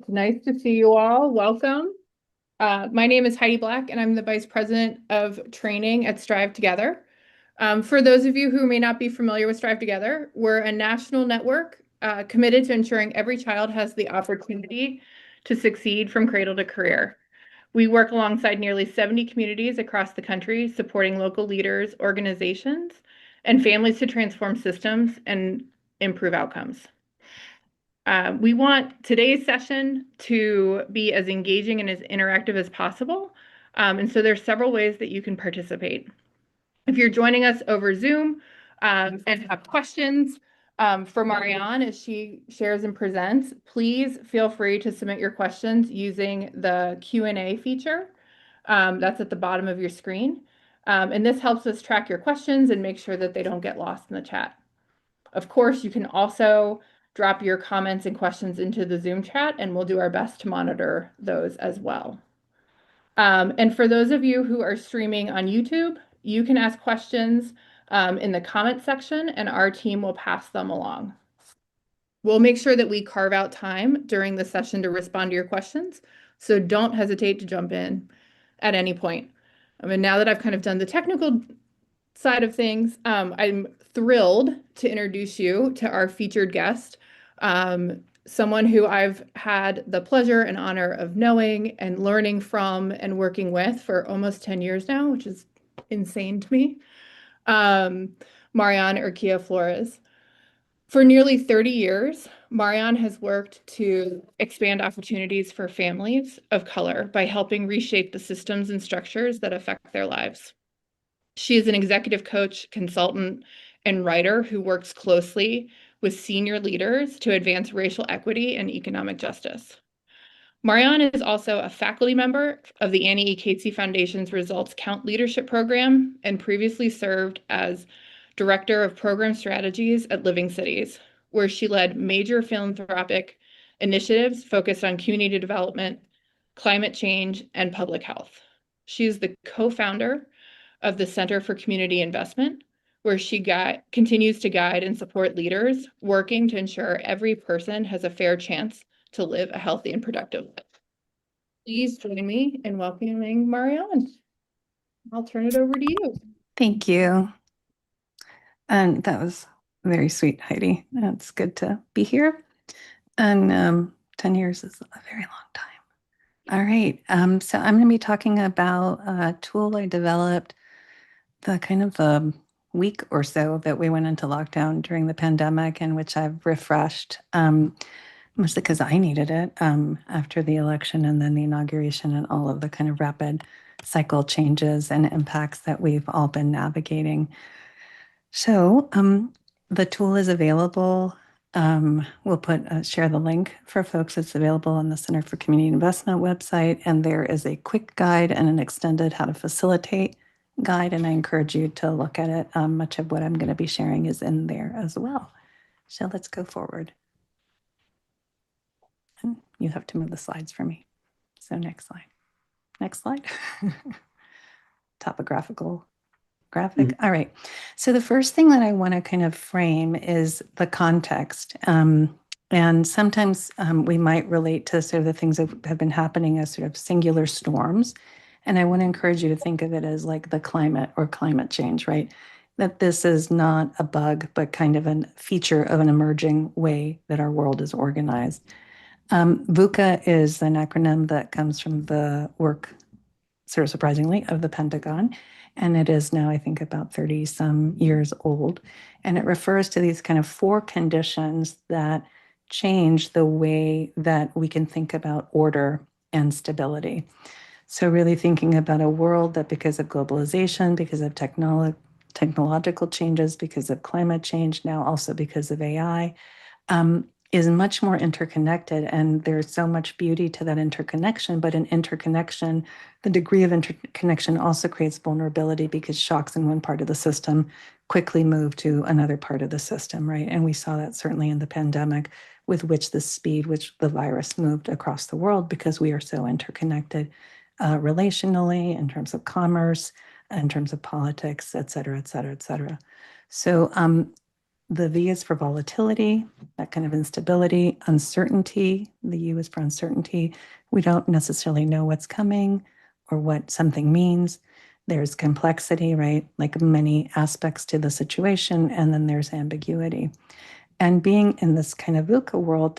It's nice to see you all. Welcome. My name is Heidi Black, and I'm the Vice President of Training at Strive Together. For those of you who may not be familiar with Strive Together, we're a national network committed to ensuring every child has the opportunity to succeed from cradle to career. We work alongside nearly 70 communities across the country, supporting local leaders, organizations, and families to transform systems and improve outcomes. We want today's session to be as engaging and as interactive as possible. And so there's several ways that you can participate. If you're joining us over Zoom and have questions for Marian as she shares and presents, please feel free to submit your questions using the Q&A feature. That's at the bottom of your screen. And this helps us track your questions and make sure that they don't get lost in the chat. Of course, you can also drop your comments and questions into the Zoom chat, and we'll do our best to monitor those as well. And for those of you who are streaming on YouTube, you can ask questions in the comment section, and our team will pass them along. We'll make sure that we carve out time during the session to respond to your questions, so don't hesitate to jump in at any point. I mean, now that I've kind of done the technical side of things, I'm thrilled to introduce you to our featured guest, someone who I've had the pleasure and honor of knowing and learning from and working with for almost 10 years now, which is insane to me. Marian Urquilla Flores. For nearly 30 years, Marian has worked to expand opportunities for families of color by helping reshape the systems and structures that affect their lives. She is an executive coach, consultant, and writer who works closely with senior leaders to advance racial equity and economic justice. Marian is also a faculty member of the Annie E. Casey Foundation's Results Count Leadership Program and previously served as Director of Program Strategies at Living Cities, where she led major philanthropic initiatives focused on community development, climate change, and public health. She is the co-founder of the Center for Community Investment, where she continues to guide and support leaders working to ensure every person has a fair chance to live a healthy and productive life. Please join me in welcoming Marian. I'll turn it over to you. Thank you. And that was very sweet, Heidi. It's good to be here. And 10 years is a very long time. All right. So I'm going to be talking about a tool I developed the kind of a week or so that we went into lockdown during the pandemic, and which I've refreshed, mostly because I needed it after the election and then the inauguration and all of the kind of rapid cycle changes and impacts that we've all been navigating. So the tool is available. We'll share the link for folks. It's available on the Center for Community Investment website, and there is a quick guide and an extended how to facilitate guide, and I encourage you to look at it. Much of what I'm going to be sharing is in there as well. So let's go forward. And you have to move the slides for me. So next slide. Next slide. Topographical graphic. All right. So the first thing that I want to kind of frame is the context. And sometimes we might relate to sort of the things that have been happening as sort of singular storms. And I want to encourage you to think of it as like the climate or climate change, right? That this is not a bug, but kind of a feature of an emerging way that our world is organized. VUCA is an acronym that comes from the work, sort of surprisingly, of the Pentagon. And it is now, I think, about 30 some years old. And it refers to these kind of 4 conditions that change the way that we can think about order and stability. So really thinking about a world that, because of globalization, because of technological changes, because of climate change, now also because of AI, is much more interconnected. And there's so much beauty to that interconnection, but in interconnection, the degree of interconnection also creates vulnerability because shocks in one part of the system quickly move to another part of the system, right? And we saw that certainly in the pandemic, with which the speed which the virus moved across the world, because we are so interconnected relationally, in terms of commerce, in terms of politics, et cetera, et cetera, et cetera. So The V is for volatility, that kind of instability, uncertainty. The U is for uncertainty. We don't necessarily know what's coming or what something means. There's complexity, right? Like many aspects to the situation, and then there's ambiguity. And being in this kind of VUCA world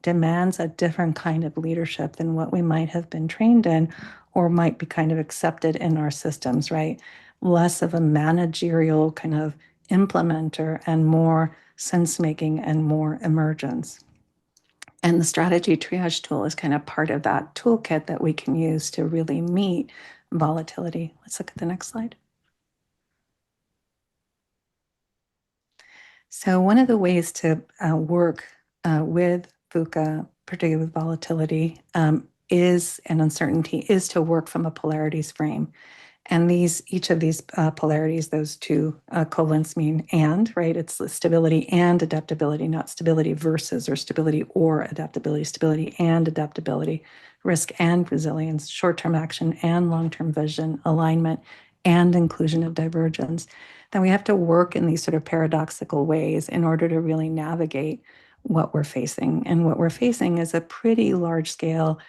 demands a different kind of leadership than what we might have been trained in or might be kind of accepted in our systems, right? Less of a managerial kind of implementer and more sense making and more emergence. And the strategy triage tool is kind of part of that toolkit that we can use to really meet volatility. Let's look at the next slide. So one of the ways to work with VUCA, particularly with volatility, is and uncertainty, is to work from a polarities frame. And each of these polarities, those two colons mean and, right? It's stability and adaptability, not stability versus or stability or adaptability, stability and adaptability, risk and resilience, short-term action and long-term vision, alignment and inclusion of divergence. Then we have to work in these sort of paradoxical ways in order to really navigate what we're facing. And what we're facing is a pretty large scale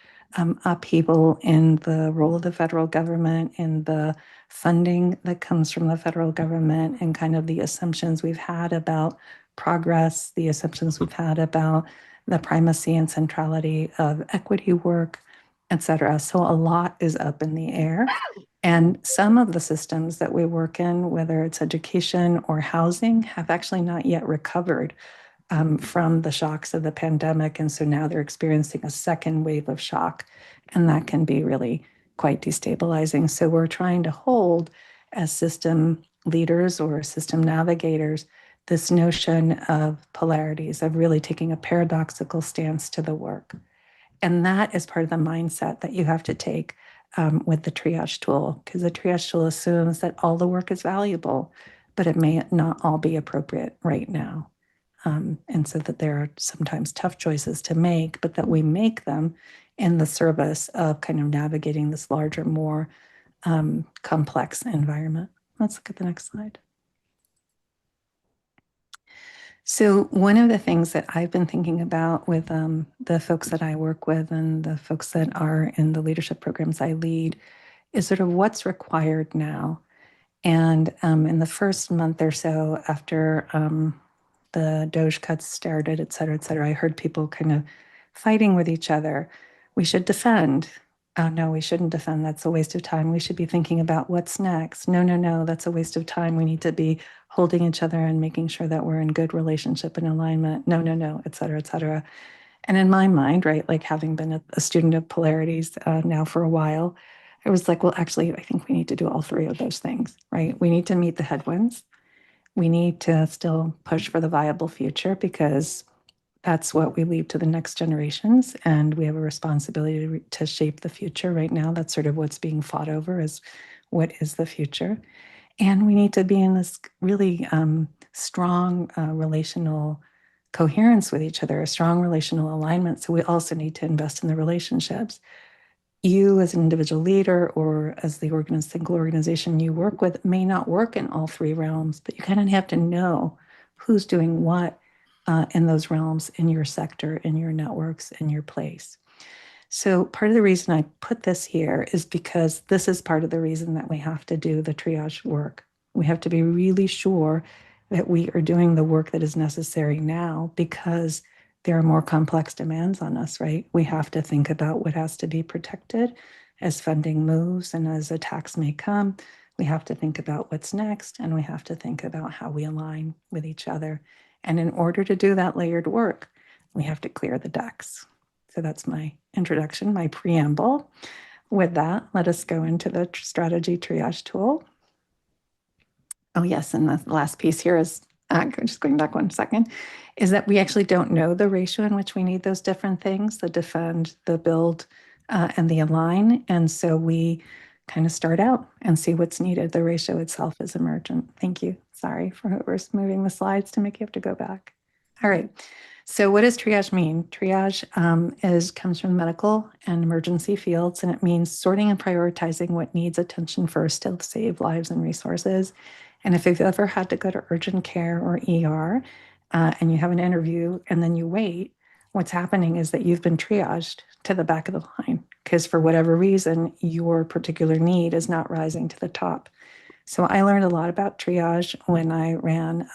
upheaval in the role of the federal government, in the funding that comes from the federal government, and kind of the assumptions we've had about progress, the assumptions we've had about the primacy and centrality of equity work, et cetera. So a lot is up in the air. And some of the systems that we work in, whether it's education or housing, have actually not yet recovered from the shocks of the pandemic. And so now they're experiencing a second wave of shock, and that can be really quite destabilizing. So we're trying to hold, as system leaders or system navigators, this notion of polarities, of really taking a paradoxical stance to the work. And that is part of the mindset that you have to take with the triage tool, because the triage tool assumes that all the work is valuable, but it may not all be appropriate right now. And so that there are sometimes tough choices to make, but that we make them in the service of kind of navigating this larger, more complex environment. Let's look at the next slide. So one of the things that I've been thinking about with the folks that I work with and the folks that are in the leadership programs I lead is sort of what's required now. And in the first month or so after the Doge cuts started, et cetera, I heard people kind of fighting with each other. We should defend. Oh, no, we shouldn't defend. That's a waste of time. We should be thinking about what's next. No, that's a waste of time. We need to be holding each other and making sure that we're in good relationship and alignment. No, et cetera, et cetera. And in my mind, right, like having been a student of polarities now for a while, I was like, well, actually, I think we need to do all three of those things, right? We need to meet the headwinds. We need to still push for the viable future because that's what we leave to the next generations. And we have a responsibility to shape the future right now. That's sort of what's being fought over is what is the future. And we need to be in this really strong relational coherence with each other, a strong relational alignment. So we also need to invest in the relationships. You as an individual leader or as the single organization you work with may not work in all three realms, but you kind of have to know who's doing what in those realms, in your sector, in your networks, in your place. So part of the reason I put this here is because this is part of the reason that we have to do the triage work. We have to be really sure that we are doing the work that is necessary now because there are more complex demands on us, right? We have to think about what has to be protected as funding moves and as attacks may come. We have to think about what's next, and we have to think about how we align with each other. And in order to do that layered work, we have to clear the decks. So that's my introduction, my preamble. With that, let us go into the strategy triage tool. Oh, yes, and the last piece here is, just going back one second, is that we actually don't know the ratio in which we need those different things, the defend, the build, and the align. And so we kind of start out and see what's needed. The ratio itself is emergent. Thank you. Sorry for whoever's moving the slides to make you have to go back. All right. So what does triage mean? Triage comes from medical and emergency fields, and it means sorting and prioritizing what needs attention first to save lives and resources. And if you've ever had to go to urgent care or ER, and you have an interview and then you wait, what's happening is that you've been triaged to the back of the line because for whatever reason, your particular need is not rising to the top. So I learned a lot about triage when I ran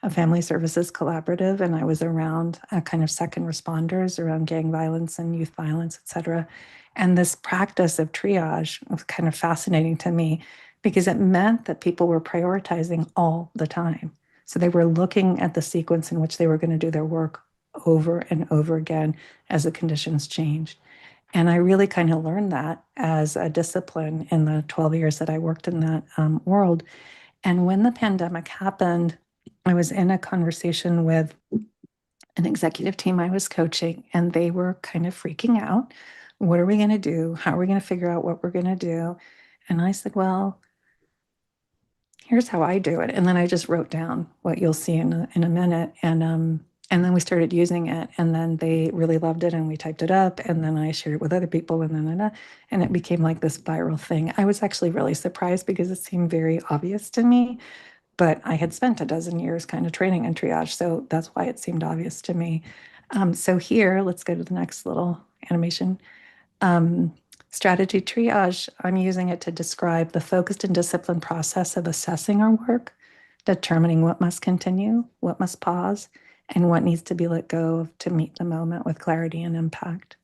a family services collaborative, and I was around kind of second responders around gang violence and youth violence, et cetera. And this practice of triage was kind of fascinating to me because it meant that people were prioritizing all the time. So they were looking at the sequence in which they were going to do their work over and over again as the conditions changed. And I really kind of learned that as a discipline in the 12 years that I worked in that world. And when the pandemic happened, I was in a conversation with an executive team I was coaching, and they were kind of freaking out. What are we going to do? How are we going to figure out what we're going to do? And I said, well, here's how I do it. And then I just wrote down what you'll see in a minute. And then we started using it, and then they really loved it, and we typed it up, and then I shared it with other people, and it became like this viral thing. I was actually really surprised because it seemed very obvious to me, but I had spent a dozen years kind of training in triage, so that's why it seemed obvious to me. So here, let's go to the next little animation. Um, Strategy triage, I'm using it to describe the focused and disciplined process of assessing our work, determining what must continue, what must pause, and what needs to be let go of to meet the moment with clarity and impact.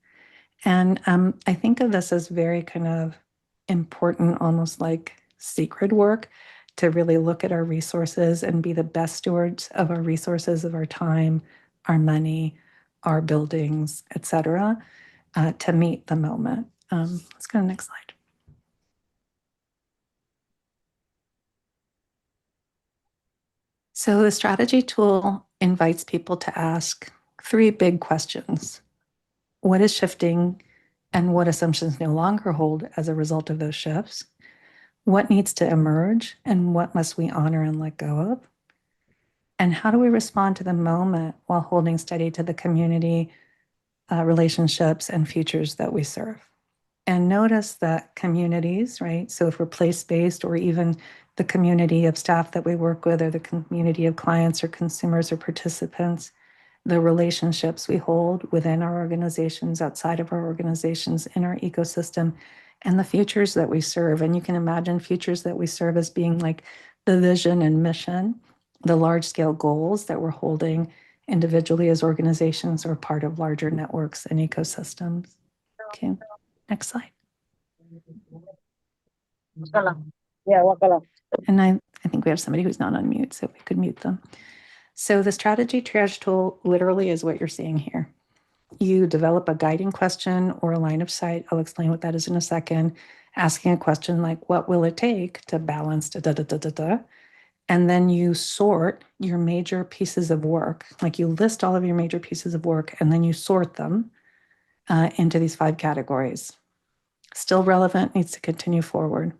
And I think of this as very kind of important, almost like secret work, to really look at our resources and be the best stewards of our resources, of our time, our money, our buildings, et cetera, to meet the moment. Let's go to the next slide. So the strategy tool invites people to ask three big questions. What is shifting and what assumptions no longer hold as a result of those shifts? What needs to emerge and what must we honor and let go of? And how do we respond to the moment while holding steady to the community, relationships, and futures that we serve? And notice that communities, right? So if we're place-based, or even the community of staff that we work with, or the community of clients or consumers or participants, the relationships we hold within our organizations, outside of our organizations, in our ecosystem, and the futures that we serve. And you can imagine futures that we serve as being like the vision and mission, the large scale goals that we're holding individually as organizations or part of larger networks and ecosystems. Okay, next slide. And I think we have somebody who's not on mute, so we could mute them. So the strategy triage tool literally is what you're seeing here. You develop a guiding question or a line of sight. I'll explain what that is in a second. Asking a question like, what will it take to balance da da da da da da? And then you sort your major pieces of work. Like you list all of your major pieces of work, and then you sort them into these 5 categories. Still relevant, needs to continue forward.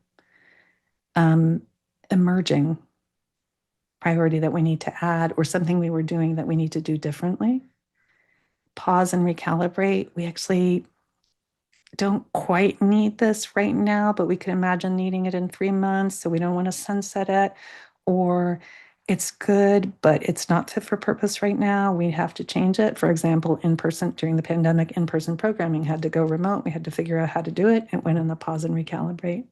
Emerging priority that we need to add, or something we were doing that we need to do differently. Pause and recalibrate. We actually don't quite need this right now, but we could imagine needing it in 3 months, so we don't want to sunset it. Or it's good, but it's not fit for purpose right now. We have to change it. For example, in-person, during the pandemic, in-person programming had to go remote. We had to figure out how to do it. It went in the pause and recalibrate.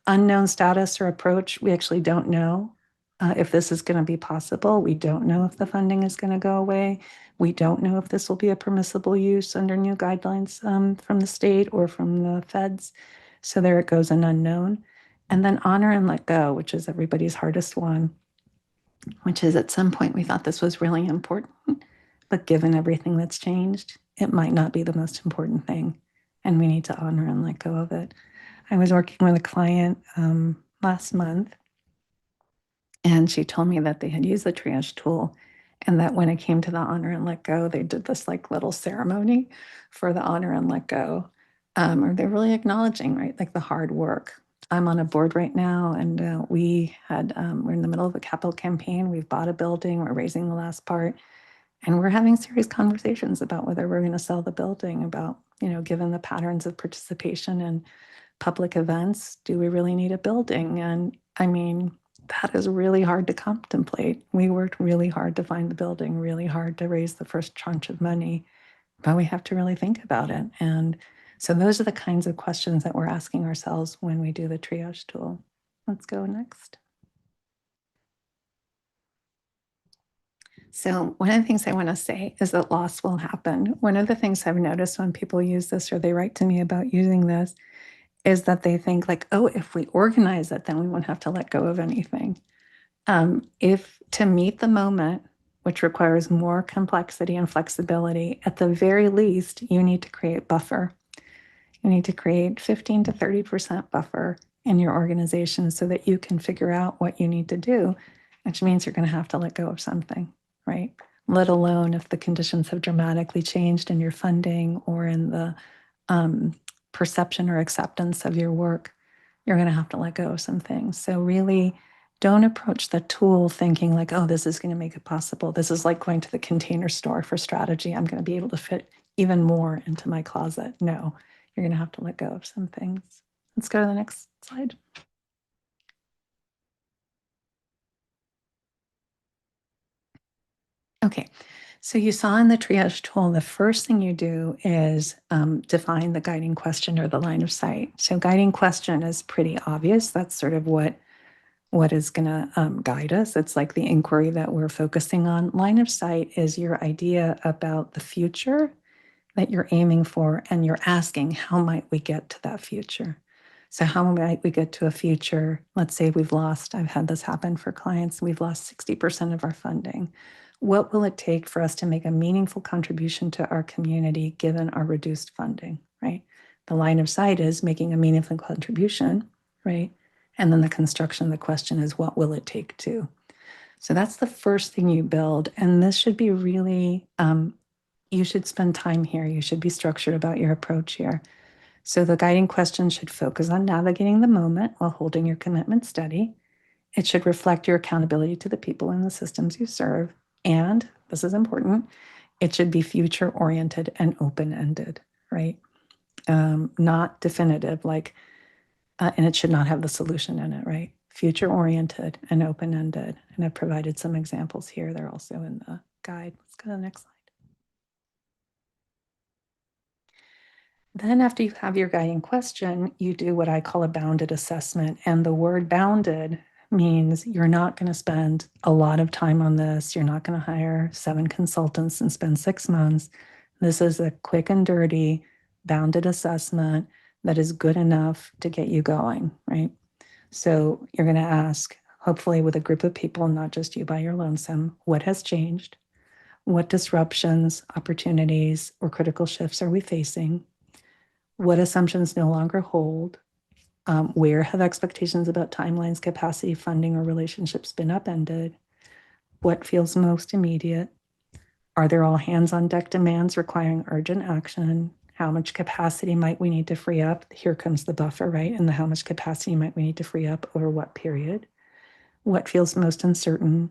Unknown status or approach. We actually don't know if this is going to be possible. We don't know if the funding is going to go away. We don't know if this will be a permissible use under new guidelines from the state or from the feds. So there it goes, an unknown. And then honor and let go, which is everybody's hardest one, which is at some point we thought this was really important, but given everything that's changed, it might not be the most important thing. And we need to honor and let go of it. I was working with a client last month, and she told me that they had used the triage tool, and that when it came to the honor and let go, they did this like little ceremony for the honor and let go. Or they're really acknowledging, right, like the hard work. I'm on a board right now, and we're in the middle of a capital campaign. We've bought a building, we're raising the last part, and we're having serious conversations about whether we're going to sell the building, about, given the patterns of participation in public events, do we really need a building? And I mean, that is really hard to contemplate. We worked really hard to find the building, really hard to raise the first tranche of money, but we have to really think about it. And so those are the kinds of questions that we're asking ourselves when we do the triage tool. Let's go next. So one of the things I want to say is that loss will happen. One of the things I've noticed when people use this or they write to me about using this is that they think like, oh, if we organize it, then we won't have to let go of anything. If to meet the moment, which requires more complexity and flexibility, at the very least, you need to create buffer. You need to create 15 to 30% buffer in your organization so that you can figure out what you need to do, which means you're going to have to let go of something, right? Let alone if the conditions have dramatically changed in your funding or in the perception or acceptance of your work, you're going to have to let go of some things. So really don't approach the tool thinking like, oh, this is going to make it possible. This is like going to the Container Store for strategy. I'm going to be able to fit even more into my closet. No, you're going to have to let go of some things. Let's go to the next slide. Okay, so you saw in the triage tool, the first thing you do is define the guiding question or the line of sight. So guiding question is pretty obvious. That's sort of what is going to guide us. It's like the inquiry that we're focusing on. Line of sight is your idea about the future that you're aiming for, and you're asking, how might we get to that future? So how might we get to a future? Let's say I've had this happen for clients, we've lost 60% of our funding. What will it take for us to make a meaningful contribution to our community given our reduced funding, right? The line of sight is making a meaningful contribution, right? And then the construction of the question is, what will it take to? So that's the first thing you build. And this should be really, you should spend time here. You should be structured about your approach here. So the guiding question should focus on navigating the moment while holding your commitment steady. It should reflect your accountability to the people and the systems you serve. And this is important, it should be future oriented and open-ended, right? Not definitive, like, and it should not have the solution in it, right? Future oriented and open-ended. And I've provided some examples here. They're also in the guide. Let's go to the next slide. Then after you have your guiding question, you do what I call a bounded assessment. And the word bounded means you're not going to spend a lot of time on this. You're not going to hire 7 consultants and spend 6 months. This is a quick and dirty bounded assessment that is good enough to get you going, right? So you're going to ask, hopefully with a group of people, not just you by your lonesome, what has changed? What disruptions, opportunities, or critical shifts are we facing? What assumptions no longer hold? Where have expectations about timelines, capacity, funding, or relationships been upended? What feels most immediate? Are there all hands on deck demands requiring urgent action? How much capacity might we need to free up? Here comes the buffer, right? And the how much capacity might we need to free up over what period? What feels most uncertain?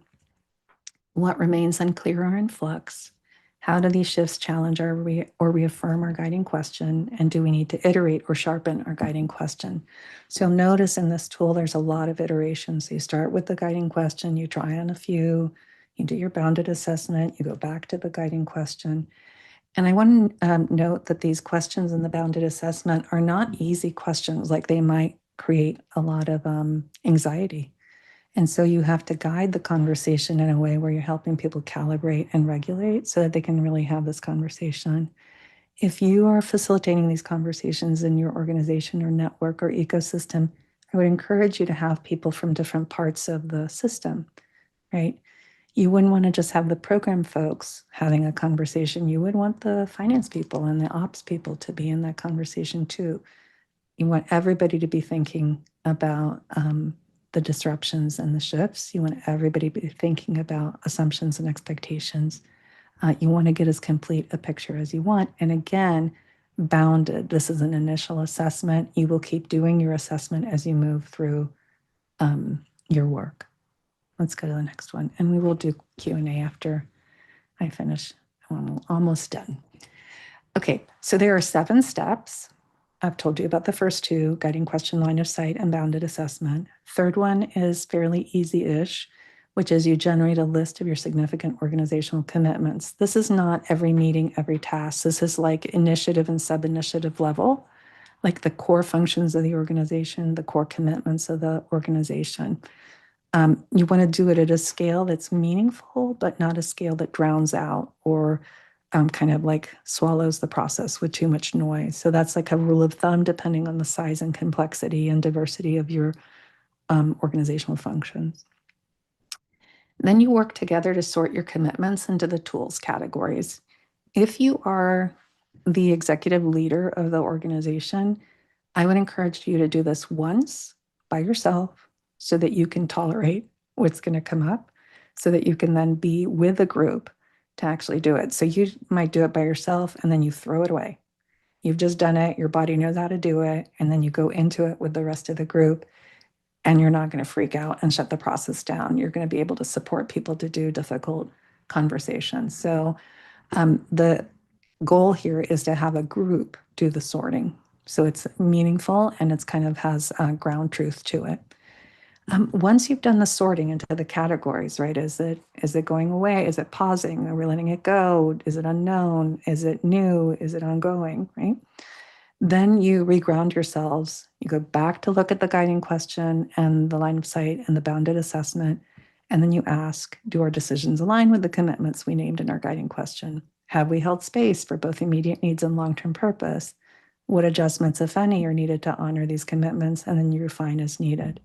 What remains unclear or in flux? How do these shifts challenge or reaffirm our guiding question? And do we need to iterate or sharpen our guiding question? So you'll notice in this tool, there's a lot of iterations. So you start with the guiding question, you try on a few, you do your bounded assessment, you go back to the guiding question. And I want to note that these questions in the bounded assessment are not easy questions, like they might create a lot of anxiety. And so you have to guide the conversation in a way where you're helping people calibrate and regulate so that they can really have this conversation. If you are facilitating these conversations in your organization or network or ecosystem, I would encourage you to have people from different parts of the system, right? You wouldn't want to just have the program folks having a conversation. You would want the finance people and the ops people to be in that conversation too. You want everybody to be thinking about the disruptions and the shifts. You want everybody to be thinking about assumptions and expectations. You want to get as complete a picture as you want. And again, bounded. This is an initial assessment. You will keep doing your assessment as you move through your work. Let's go to the next one. And we will do Q&A after I finish. I'm almost done. Okay, so there are 7 steps. I've told you about the first two, guiding question, line of sight, and bounded assessment. Third one is fairly easy-ish, which is you generate a list of your significant organizational commitments. This is not every meeting, every task. This is like initiative and sub-initiative level, like the core functions of the organization, the core commitments of the organization. You want to do it at a scale that's meaningful, but not a scale that drowns out or kind of like swallows the process with too much noise. So that's like a rule of thumb, depending on the size and complexity and diversity of your organizational functions. Then you work together to sort your commitments into the tools categories. If you are the executive leader of the organization, I would encourage you to do this once by yourself so that you can tolerate what's going to come up, so that you can then be with a group to actually do it. So you might do it by yourself and then you throw it away. You've just done it, your body knows how to do it, and then you go into it with the rest of the group, and you're not going to freak out and shut the process down. You're going to be able to support people to do difficult conversations. So the goal here is to have a group do the sorting. So it's meaningful and it's kind of has ground truth to it. Once you've done the sorting into the categories, right? Is it going away? Is it pausing? Are we letting it go? Is it unknown? Is it new? Is it ongoing? Right? Then you reground yourselves. You go back to look at the guiding question and the line of sight and the bounded assessment. And then you ask, do our decisions align with the commitments we named in our guiding question? Have we held space for both immediate needs and long-term purpose? What adjustments, if any, are needed to honor these commitments? And then you refine as needed.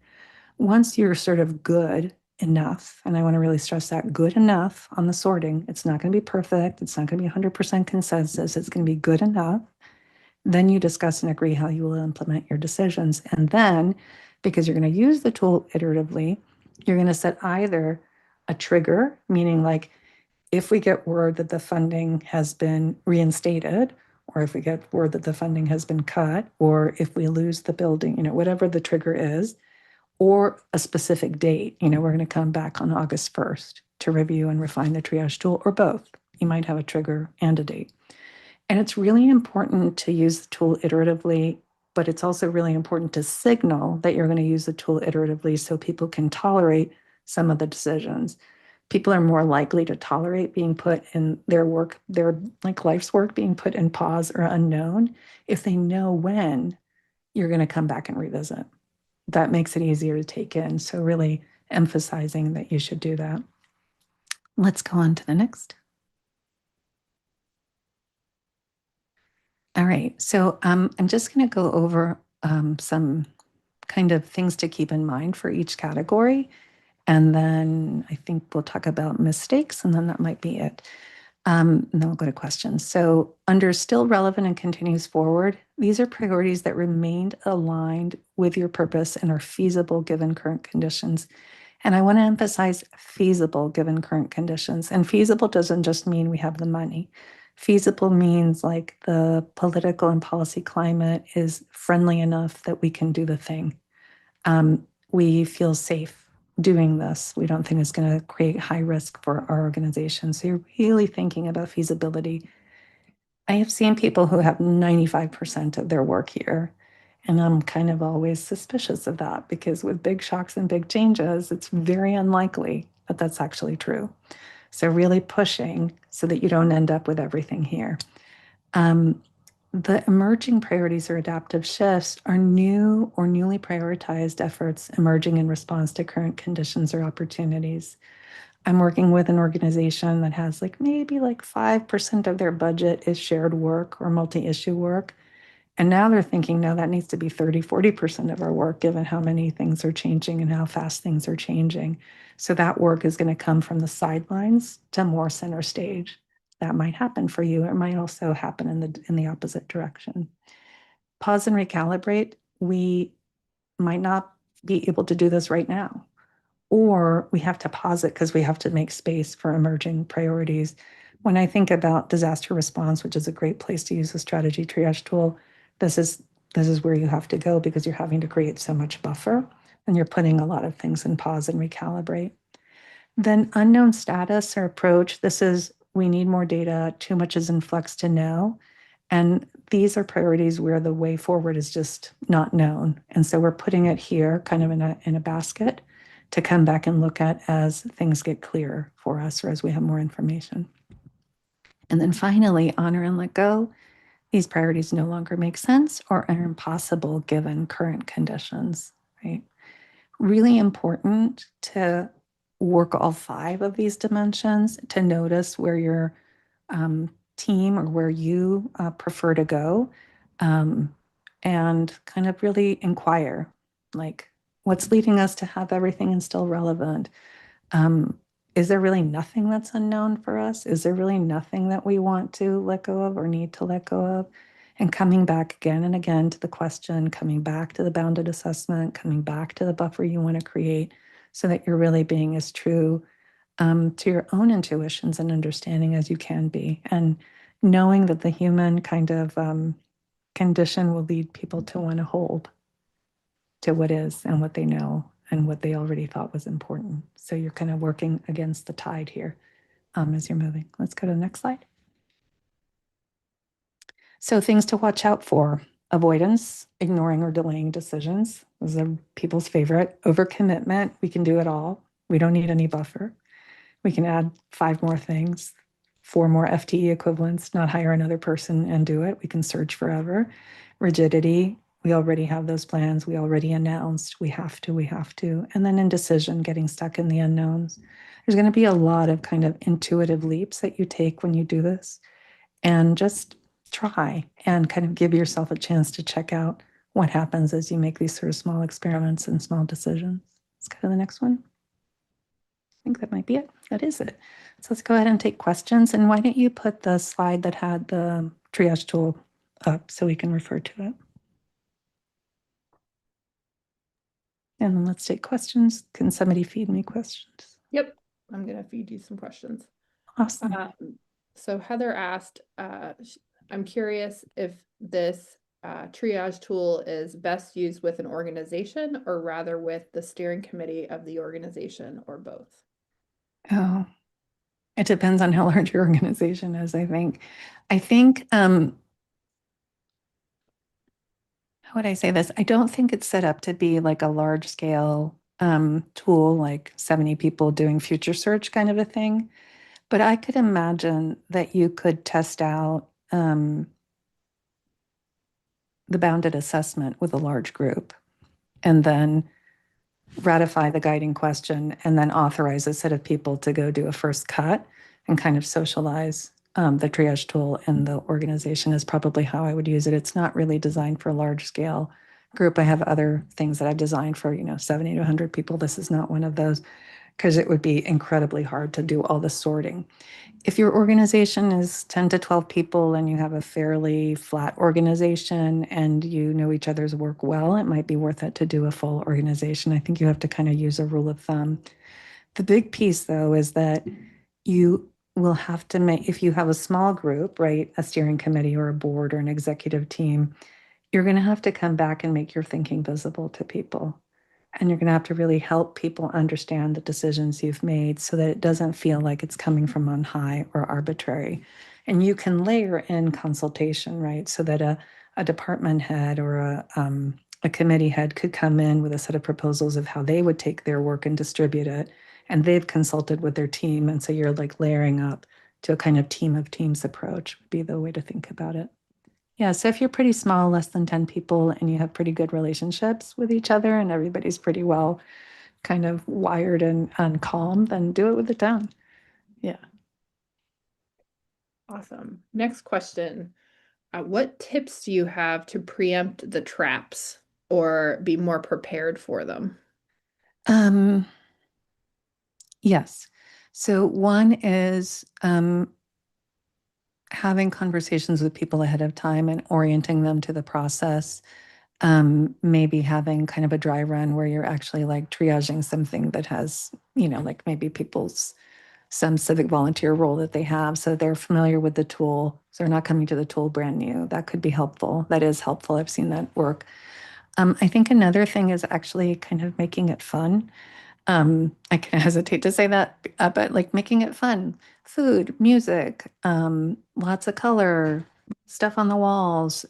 Once you're sort of good enough, and I want to really stress that, good enough on the sorting, it's not going to be perfect. It's not going to be 100% consensus. It's going to be good enough. Then you discuss and agree how you will implement your decisions. And then, because you're going to use the tool iteratively, you're going to set either a trigger, meaning like if we get word that the funding has been reinstated, or if we get word that the funding has been cut, or if we lose the building, whatever the trigger is, or a specific date, we're going to come back on August 1st to review and refine the triage tool, or both. You might have a trigger and a date. And it's really important to use the tool iteratively, but it's also really important to signal that you're going to use the tool iteratively so people can tolerate some of the decisions. People are more likely to tolerate being put in their work, their like life's work being put in pause or unknown if they know when you're going to come back and revisit. That makes it easier to take in. So really emphasizing that you should do that. Let's go on to the next. All right, so I'm just going to go over some kind of things to keep in mind for each category. And then I think we'll talk about mistakes, and then that might be it. And then we'll go to questions. So under still relevant and continues forward, these are priorities that remained aligned with your purpose and are feasible given current conditions. And I want to emphasize feasible given current conditions. And feasible doesn't just mean we have the money. Feasible means like the political and policy climate is friendly enough that we can do the thing. We feel safe doing this. We don't think it's going to create high risk for our organization. So you're really thinking about feasibility. I have seen people who have 95% of their work here, and I'm kind of always suspicious of that because with big shocks and big changes, it's very unlikely that that's actually true. So really pushing so that you don't end up with everything here. The emerging priorities or adaptive shifts are new or newly prioritized efforts emerging in response to current conditions or opportunities. I'm working with an organization that has maybe 5% of their budget is shared work or multi-issue work. And now they're thinking, no, that needs to be 30, 40% of our work, given how many things are changing and how fast things are changing. So that work is going to come from the sidelines to more center stage. That might happen for you. It might also happen in the opposite direction. Pause and recalibrate. We might not be able to do this right now, or we have to pause it because we have to make space for emerging priorities. When I think about disaster response, which is a great place to use the strategy triage tool, this is where you have to go because you're having to create so much buffer and you're putting a lot of things in pause and recalibrate. Then unknown status or approach. This is, we need more data. Too much is in flux to know. And these are priorities where the way forward is just not known. And so we're putting it here kind of in a basket to come back and look at as things get clearer for us or as we have more information. And then finally, honor and let go. These priorities no longer make sense or are impossible given current conditions, right? Really important to work all 5 of these dimensions to notice where your team or where you prefer to go, and kind of really inquire, like, what's leading us to have everything and still relevant? Is there really nothing that's unknown for us? Is there really nothing that we want to let go of or need to let go of? And coming back again and again to the question, coming back to the bounded assessment, coming back to the buffer you want to create so that you're really being as true to your own intuitions and understanding as you can be. And knowing that the human kind of condition will lead people to want to hold to what is and what they know and what they already thought was important. So you're kind of working against the tide here as you're moving. Let's go to the next slide. So things to watch out for: avoidance, ignoring or delaying decisions. Those are people's favorite. Overcommitment, we can do it all. We don't need any buffer. We can add 5 more things, 4 more FTE equivalents, not hire another person and do it. We can search forever. Rigidity, we already have those plans. We already announced. We have to. And then indecision, getting stuck in the unknowns. There's going to be a lot of kind of intuitive leaps that you take when you do this. And just try and kind of give yourself a chance to check out what happens as you make these sort of small experiments and small decisions. Let's go to the next one. I think that might be it. That is it. So let's go ahead and take questions. And why don't you put the slide that had the triage tool up so we can refer to it? And then let's take questions. Can somebody feed me questions? Yep, I'm gonna feed you some questions. Awesome. So Heather asked, I'm curious if this triage tool is best used with an organization or rather with the steering committee of the organization or both. Oh, it depends on how large your organization is, I think. How would I say this? I don't think it's set up to be like a large scale tool, like 70 people doing future search kind of a thing. But I could imagine that you could test out the bounded assessment with a large group and then ratify the guiding question and then authorize a set of people to go do a first cut and kind of socialize the triage tool in the organization is probably how I would use it. It's not really designed for a large scale group. I have other things that I've designed for, 70 to 100 people. This is not one of those because it would be incredibly hard to do all the sorting. If your organization is 10 to 12 people and you have a fairly flat organization and you know each other's work well, it might be worth it to do a full organization. I think you have to kind of use a rule of thumb. The big piece, though, is that you will have to make, if you have a small group, right, a steering committee or a board or an executive team, you're going to have to come back and make your thinking visible to people. And you're going to have to really help people understand the decisions you've made so that it doesn't feel like it's coming from on high or arbitrary. And you can layer in consultation, right? So that a department head or a committee head could come in with a set of proposals of how they would take their work and distribute it. And they've consulted with their team. And so you're like layering up to a kind of team of teams approach would be the way to think about it. Yeah, so if you're pretty small, less than 10 people, and you have pretty good relationships with each other and everybody's pretty well kind of wired and calm, then do it with the town. Yeah. Awesome. Next question. What tips do you have to preempt the traps or be more prepared for them? Yes. So one is having conversations with people ahead of time and orienting them to the process. Maybe having kind of a dry run where you're actually like triaging something that has, like maybe some civic volunteer role that they have. So they're familiar with the tool. So they're not coming to the tool brand new. That could be helpful. That is helpful. I've seen that work. I think another thing is actually kind of making it fun. I can hesitate to say that, but like making it fun. Food, music, lots of color, stuff on the walls,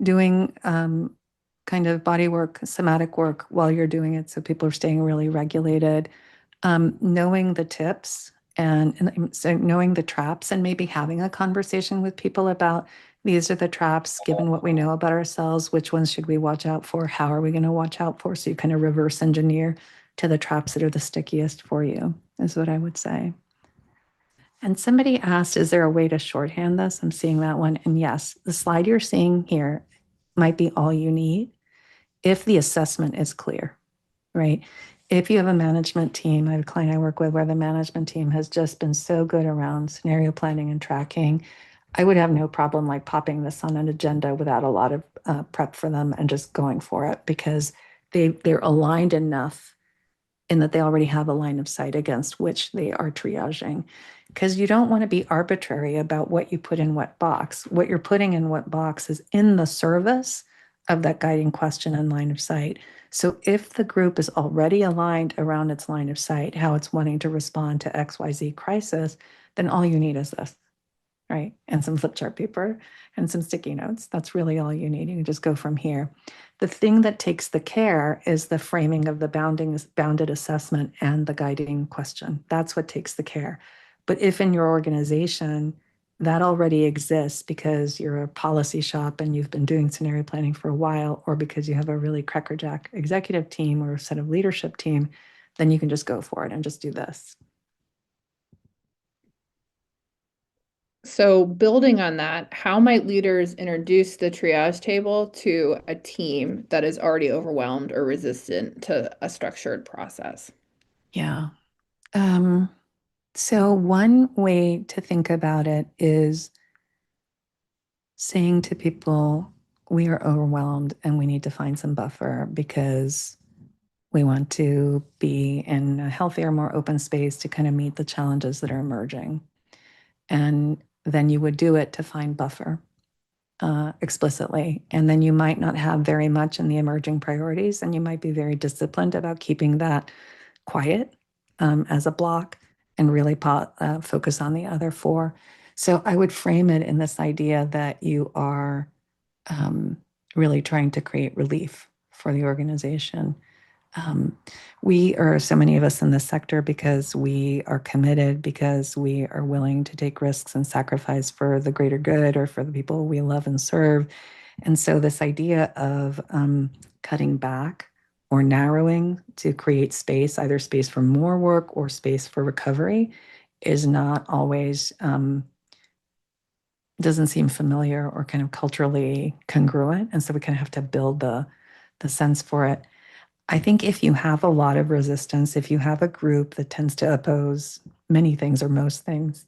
doing kind of body work, somatic work while you're doing it, so people are staying really regulated. Knowing the tips and so knowing the traps, and maybe having a conversation with people about these are the traps, given what we know about ourselves, which ones should we watch out for? How are we going to watch out for? So you kind of reverse engineer to the traps that are the stickiest for you, is what I would say. And somebody asked, is there a way to shorthand this? I'm seeing that one. And yes, the slide you're seeing here might be all you need if the assessment is clear, right? If you have a management team, I have a client I work with where the management team has just been so good around scenario planning and tracking, I would have no problem like popping this on an agenda without a lot of prep for them and just going for it, because they're aligned enough in that they already have a line of sight against which they are triaging. Because you don't want to be arbitrary about what you put in what box. What you're putting in what box is in the service of that guiding question and line of sight. So if the group is already aligned around its line of sight, how it's wanting to respond to XYZ crisis, then all you need is this, right? And some flip chart paper and some sticky notes. That's really all you need. You can just go from here. The thing that takes the care is the framing of the bounded assessment and the guiding question. That's what takes the care. But if in your organization that already exists because you're a policy shop and you've been doing scenario planning for a while, or because you have a really crackerjack executive team or a set of leadership team, then you can just go for it and just do this. So building on that, how might leaders introduce the triage table to a team that is already overwhelmed or resistant to a structured process? Yeah. So one way to think about it is saying to people, we are overwhelmed and we need to find some buffer because we want to be in a healthier, more open space to kind of meet the challenges that are emerging. And then you would do it to find buffer explicitly. And then you might not have very much in the emerging priorities, and you might be very disciplined about keeping that quiet as a block and really focus on the other four. So I would frame it in this idea that you are really trying to create relief for the organization. We are so many of us in this sector because we are committed, because we are willing to take risks and sacrifice for the greater good or for the people we love and serve. And so this idea of cutting back or narrowing to create space, either space for more work or space for recovery, is not always, doesn't seem familiar or kind of culturally congruent. And so we kind of have to build the sense for it. I think if you have a lot of resistance, if you have a group that tends to oppose many things or most things,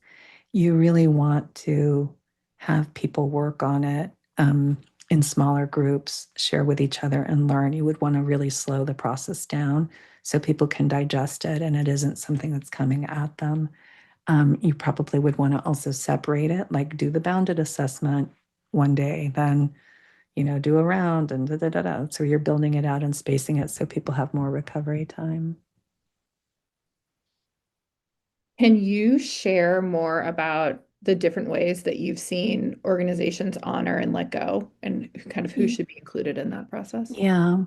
you really want to have people work on it in smaller groups, share with each other and learn. You would want to really slow the process down so people can digest it and it isn't something that's coming at them. You probably would want to also separate it, like do the bounded assessment one day, then do a round and da da da da. So you're building it out and spacing it so people have more recovery time. Can you share more about the different ways that you've seen organizations honor and let go, and kind of who should be included in that process? Yeah.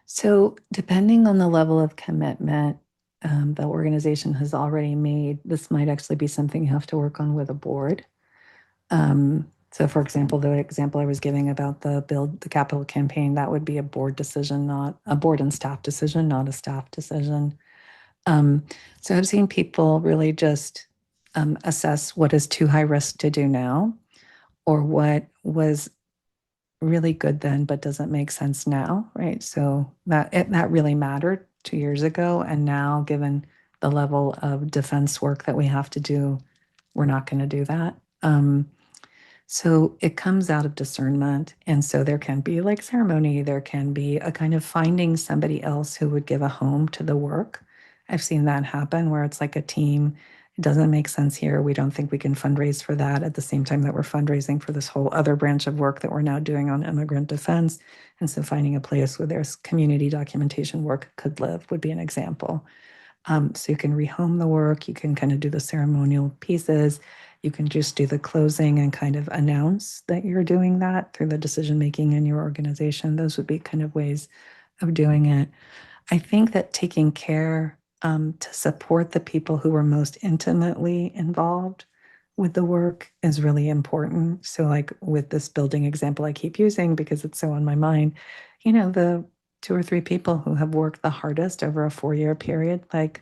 So depending on the level of commitment the organization has already made, this might actually be something you have to work on with a board. So for example, the example I was giving about the build the capital campaign, that would be a board decision, not a board and staff decision, not a staff decision. So I've seen people really just assess what is too high risk to do now, or what was really good then but doesn't make sense now, right? So that really mattered 2 years ago, and now, given the level of defense work that we have to do, we're not going to do that. So it comes out of discernment. And so there can be like ceremony, there can be a kind of finding somebody else who would give a home to the work. I've seen that happen where it's like a team. It doesn't make sense here. We don't think we can fundraise for that at the same time that we're fundraising for this whole other branch of work that we're now doing on immigrant defense. And so finding a place where there's community documentation work could live would be an example. So you can rehome the work, you can kind of do the ceremonial pieces. You can just do the closing and kind of announce that you're doing that through the decision making in your organization. Those would be kind of ways of doing it. I think that taking care to support the people who are most intimately involved with the work is really important. So, like with this building example I keep using because it's so on my mind, the 2 or 3 people who have worked the hardest over a 4-year period, like,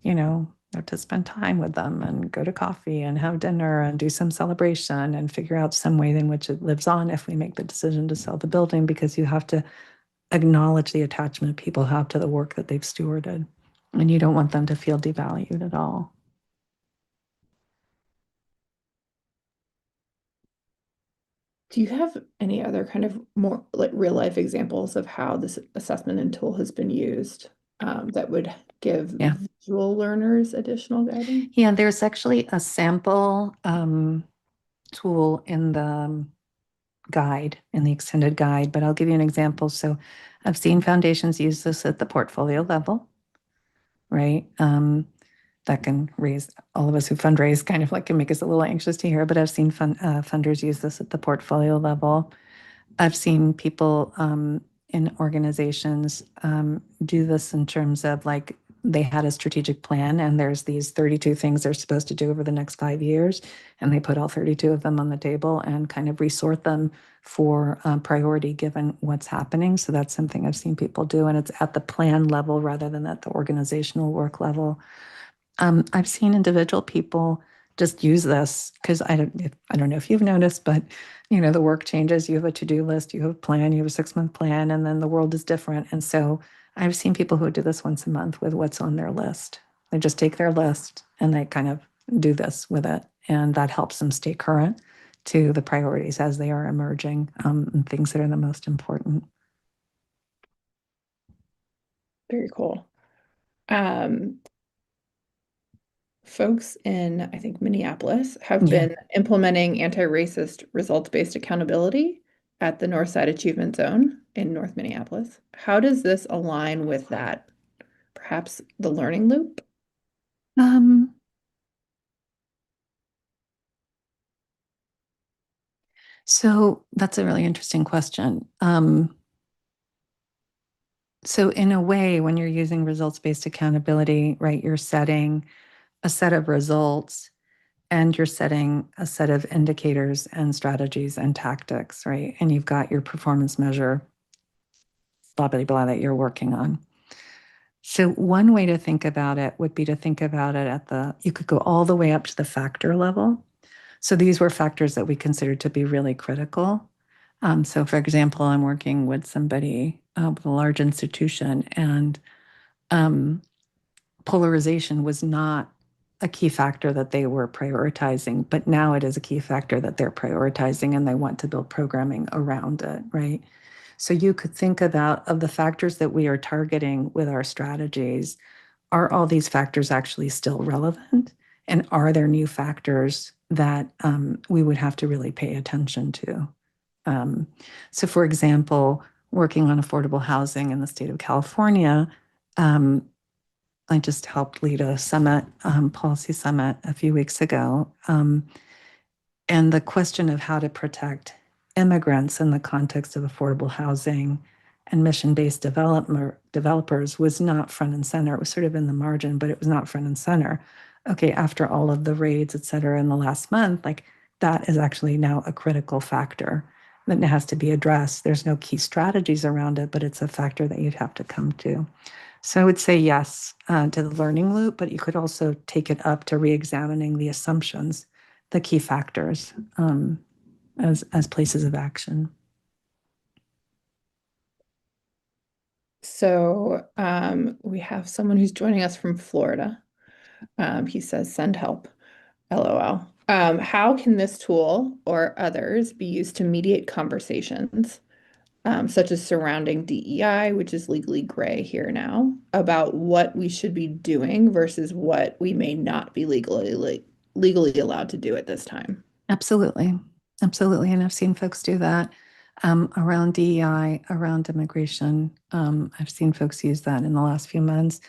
to spend time with them and go to coffee and have dinner and do some celebration and figure out some way in which it lives on if we make the decision to sell the building, because you have to acknowledge the attachment people have to the work that they've stewarded. And you don't want them to feel devalued at all. Do you have any other kind of more like real life examples of how this assessment and tool has been used that would give Yeah. visual learners additional guidance? Yeah, there's actually a sample tool in the guide, in the extended guide, but I'll give you an example. So I've seen foundations use this at the portfolio level, right? That can raise all of us who fundraise kind of like can make us a little anxious to hear, but I've seen funders use this at the portfolio level. I've seen people in organizations do this in terms of like they had a strategic plan and there's these 32 things they're supposed to do over the next 5 years, and they put all 32 of them on the table and kind of resort them for priority given what's happening. So that's something I've seen people do, and it's at the plan level rather than at the organizational work level. I've seen individual people just use this because I don't know if you've noticed, but the work changes. You have a to-do list, you have a plan, you have a 6-month plan, and then the world is different. And so I've seen people who do this once a month with what's on their list. They just take their list and they kind of do this with it, and that helps them stay current to the priorities as they are emerging, and things that are the most important. Very cool. Folks in, I think, Minneapolis have Yeah. been implementing anti-racist results-based accountability at the Northside Achievement Zone in North Minneapolis. How does this align with that? Perhaps the learning loop? Um, so that's a really interesting question. So in a way, when you're using results-based accountability, right, you're setting a set of results and you're setting a set of indicators and strategies and tactics, right? And you've got your performance measure, blah, blah, blah, that you're working on. So one way to think about it would be to think about it you could go all the way up to the factor level. So these were factors that we considered to be really critical. So for example, I'm working with somebody with a large institution, and polarization was not a key factor that they were prioritizing, but now it is a key factor that they're prioritizing and they want to build programming around it, right? So you could think about of the factors that we are targeting with our strategies, are all these factors actually still relevant? And are there new factors that we would have to really pay attention to? So for example, working on affordable housing in the state of California, I just helped lead a summit, policy summit a few weeks ago. And the question of how to protect immigrants in the context of affordable housing and mission-based developers was not front and center. It was sort of in the margin, but it was not front and center. Okay, after all of the raids, et cetera, in the last month, like that is actually now a critical factor that has to be addressed. There's no key strategies around it, but it's a factor that you'd have to come to. So I would say yes to the learning loop, but you could also take it up to re-examining the assumptions, the key factors as places of action. So we have someone who's joining us from Florida. He says, send help, LOL. How can this tool or others be used to mediate conversations, such as surrounding DEI, which is legally gray here now, about what we should be doing versus what we may not be legally allowed to do at this time? Absolutely. Absolutely. And I've seen folks do that around DEI, around immigration. I've seen folks use that in the last few months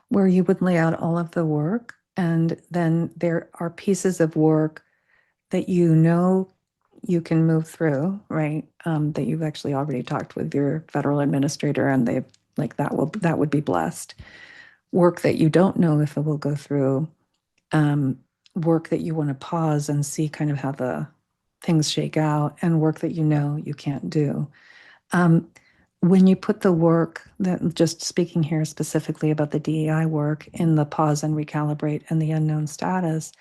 where you would lay out all of the work And then there are pieces of work that you know you can move through, right? That you've actually already talked with your federal administrator, and they've like that would be blessed. Work that you don't know if it will go through, um, work that you want to pause and see kind of how the things shake out, and work that you know you can't do. Um, when you put the work, that just speaking here specifically about the DEI work, in the pause and recalibrate and the unknown status,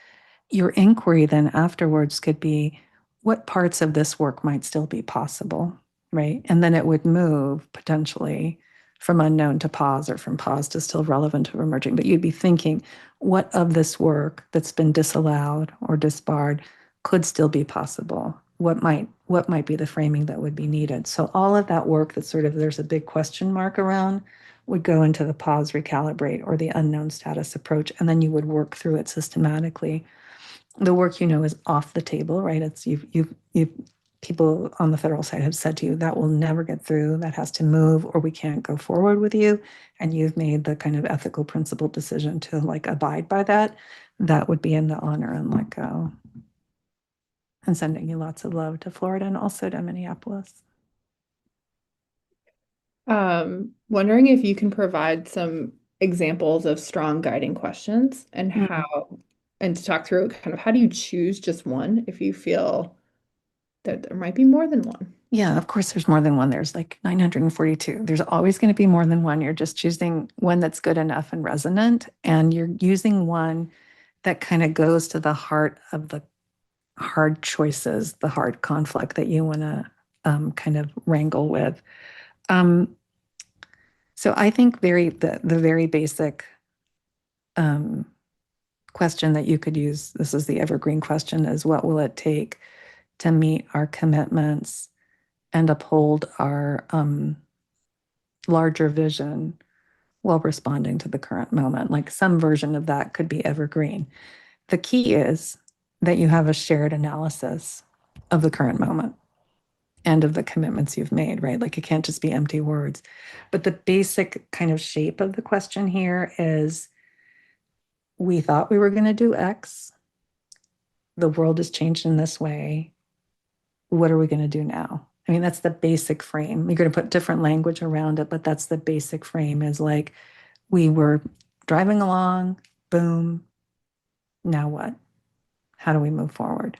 your inquiry then afterwards could be, what parts of this work might still be possible, right? And then it would move potentially from unknown to pause, or from pause to still relevant or emerging. But you'd be thinking, what of this work that's been disallowed or disbarred could still be possible? What might be the framing that would be needed? So all of that work that sort of there's a big question mark around would go into the pause, recalibrate, or the unknown status approach, and then you would work through it systematically. The work is off the table, right? It's you've people on the federal side have said to you that will never get through, that has to move, or we can't go forward with you. And you've made the kind of ethical principled decision to like abide by that. That would be in the honor and let go. And sending you lots of love to Florida and also to Minneapolis. Wondering if you can provide some examples of strong guiding questions and Mm. and to talk through kind of how do you choose just one if you feel that there might be more than one? Yeah, of course, there's more than one. There's like 942. There's always going to be more than one. You're just choosing one that's good enough and resonant, and you're using one that kind of goes to the heart of the hard choices, the hard conflict that you want to kind of wrangle with. Um, so I think the very basic um, question that you could use, this is the evergreen question, is what will it take to meet our commitments and uphold our larger vision while responding to the current moment? Like some version of that could be evergreen. The key is that you have a shared analysis of the current moment and of the commitments you've made, right? Like it can't just be empty words. But the basic kind of shape of the question here is, we thought we were going to do X. The world has changed in this way. What are we going to do now? I mean, that's the basic frame. You're going to put different language around it, but that's the basic frame, is like, we were driving along, boom, now what? How do we move forward?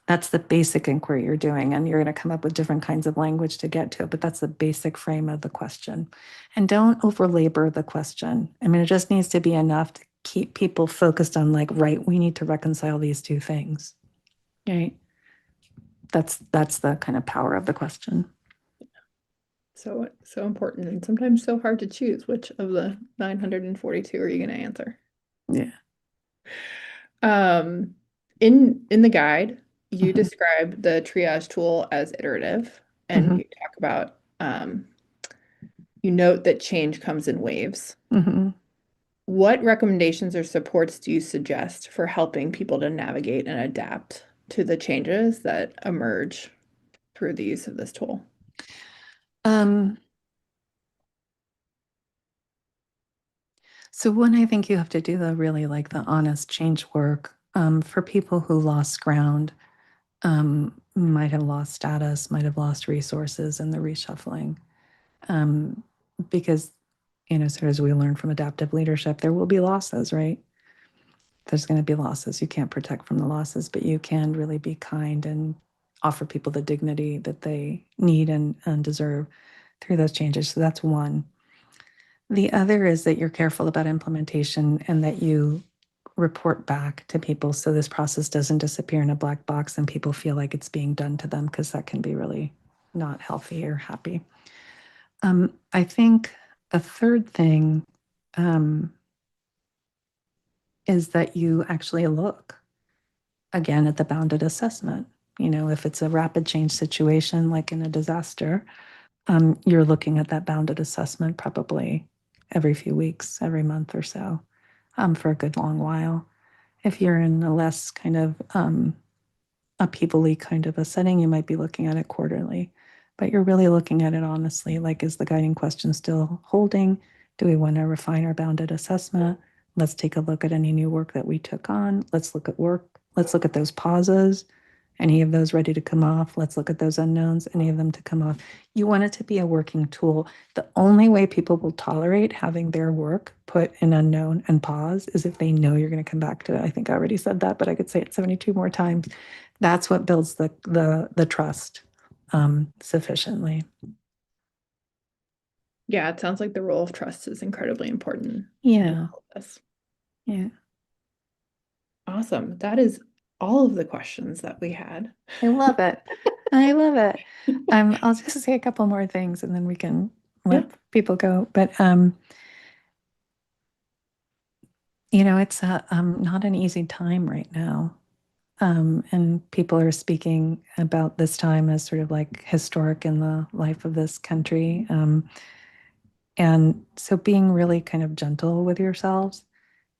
That's the basic inquiry you're doing, and you're going to come up with different kinds of language to get to it, but that's the basic frame of the question. And don't overlabor the question. I mean, it just needs to be enough to keep people focused on like, right, we need to reconcile these two things, right? That's the kind of power of the question. So important and sometimes so hard to choose which of the 942 are you going to answer. Yeah. Um, in the guide, you Mhm. describe the triage tool as iterative, and Mhm. you talk about you note that change comes in waves. Mhm. What recommendations or supports do you suggest for helping people to navigate and adapt to the changes that emerge through the use of this tool? Um, so one, I think you have to do the really like the honest change work for people who lost ground, might have lost status, might have lost resources in the reshuffling. Um, because, sort of as we learn from adaptive leadership, there will be losses, right? There's going to be losses. You can't protect from the losses, but you can really be kind and offer people the dignity that they need and deserve through those changes. So that's one. The other is that you're careful about implementation and that you report back to people so this process doesn't disappear in a black box and people feel like it's being done to them, because that can be really not healthy or happy. I think a third thing is that you actually look again at the bounded assessment. If it's a rapid change situation like in a disaster, you're looking at that bounded assessment probably every few weeks, every month or so, for a good long while. If you're in a less kind of upheaval-y kind of a setting, you might be looking at it quarterly. But you're really looking at it honestly, like, is the guiding question still holding? Do we want to refine our bounded assessment? Let's take a look at any new work that we took on. Let's look at work. Let's look at those pauses. Any of those ready to come off? Let's look at those unknowns, any of them to come off. You want it to be a working tool. The only way people will tolerate having their work put in unknown and pause is if they know you're going to come back to it. I think I already said that, but I could say it 72 more times. That's what builds the trust sufficiently. Yeah, it sounds like the role of trust is incredibly important. Yeah. This. Yeah. Awesome. That is all of the questions that we had. I love it. I love it. I'll just say a couple more things and then we can let people go. But it's not an easy time right now. And people are speaking about this time as sort of like historic in the life of this country. And so being really kind of gentle with yourselves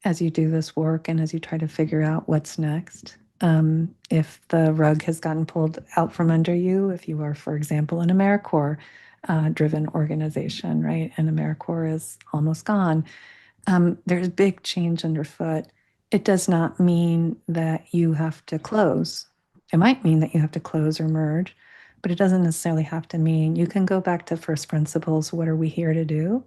as you do this work and as you try to figure out what's next. If the rug has gotten pulled out from under you, if you are, for example, an AmeriCorps driven organization, right? And AmeriCorps is almost gone. There's big change underfoot. It does not mean that you have to close. It might mean that you have to close or merge, but it doesn't necessarily have to mean you can go back to first principles. What are we here to do?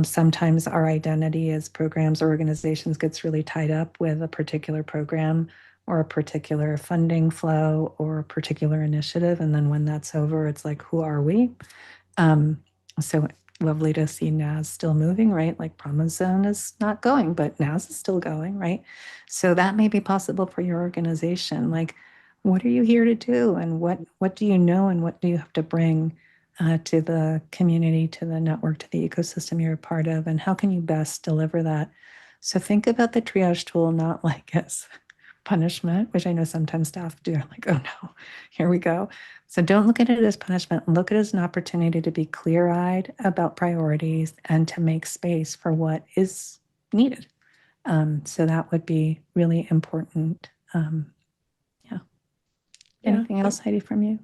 Sometimes our identity as programs or organizations gets really tied up with a particular program or a particular funding flow or a particular initiative. And then when that's over, it's like, who are we? So lovely to see NAS still moving, right? Like Promise Zone is not going, but NAS is still going, right? So that may be possible for your organization. Like, what are you here to do? And what do you know and what do you have to bring to the community, to the network, to the ecosystem you're a part of, and how can you best deliver that? So think about the triage tool not like as punishment, which I know sometimes staff do. Like, oh no, here we go. So don't look at it as punishment. Look at it as an opportunity to be clear-eyed about priorities and to make space for what is needed. So that would be really important. Yeah. Anything else, Heidi, from you?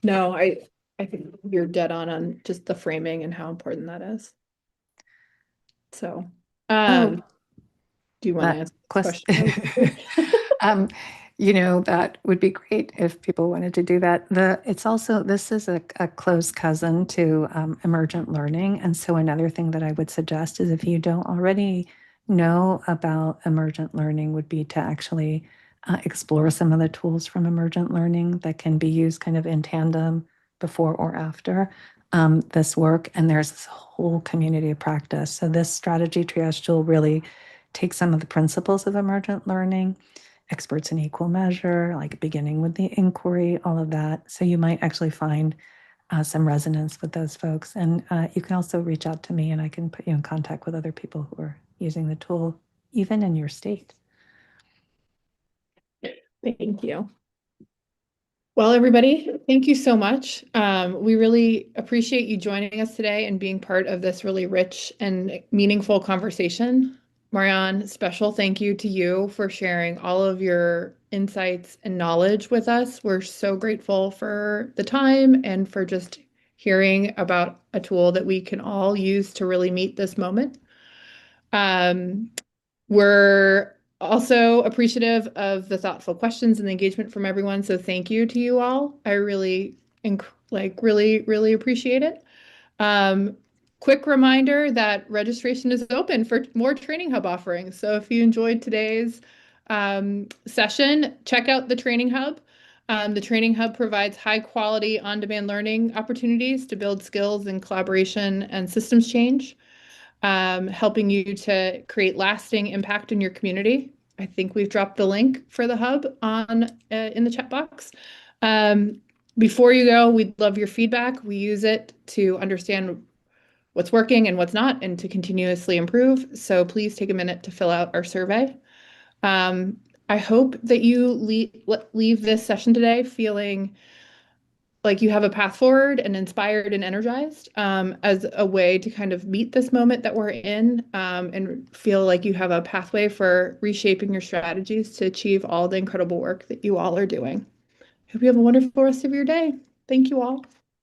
No, I think you're dead on just the framing and how important that is. So, do you want to answer this question? That would be great if people wanted to do that. It's also, this is a close cousin to emergent learning. And so another thing that I would suggest is if you don't already know about emergent learning would be to actually explore some of the tools from emergent learning that can be used kind of in tandem before or after this work. And there's this whole community of practice. So this strategy triage tool really takes some of the principles of emergent learning, experts in equal measure, like beginning with the inquiry, all of that. So you might actually find some resonance with those folks. And you can also reach out to me and I can put you in contact with other people who are using the tool, even in your state. Thank you. Well, everybody, thank you so much. We really appreciate you joining us today and being part of this really rich and meaningful conversation. Marian, special thank you to you for sharing all of your insights and knowledge with us. We're so grateful for the time and for just hearing about a tool that we can all use to really meet this moment. We're also appreciative of the thoughtful questions and the engagement from everyone. So thank you to you all. I really, really appreciate it. Quick reminder that registration is open for more Training Hub offerings. So if you enjoyed today's session, check out the Training Hub. The Training Hub provides high quality on-demand learning opportunities to build skills in collaboration and systems change, helping you to create lasting impact in your community. I think we've dropped the link for the hub on in the chat box. Before you go, we'd love your feedback. We use it to understand what's working and what's not, and to continuously improve. So please take a minute to fill out our survey. I hope that you leave this session today feeling like you have a path forward and inspired and energized as a way to kind of meet this moment that we're in, and feel like you have a pathway for reshaping your strategies to achieve all the incredible work that you all are doing. Hope you have a wonderful rest of your day. Thank you all.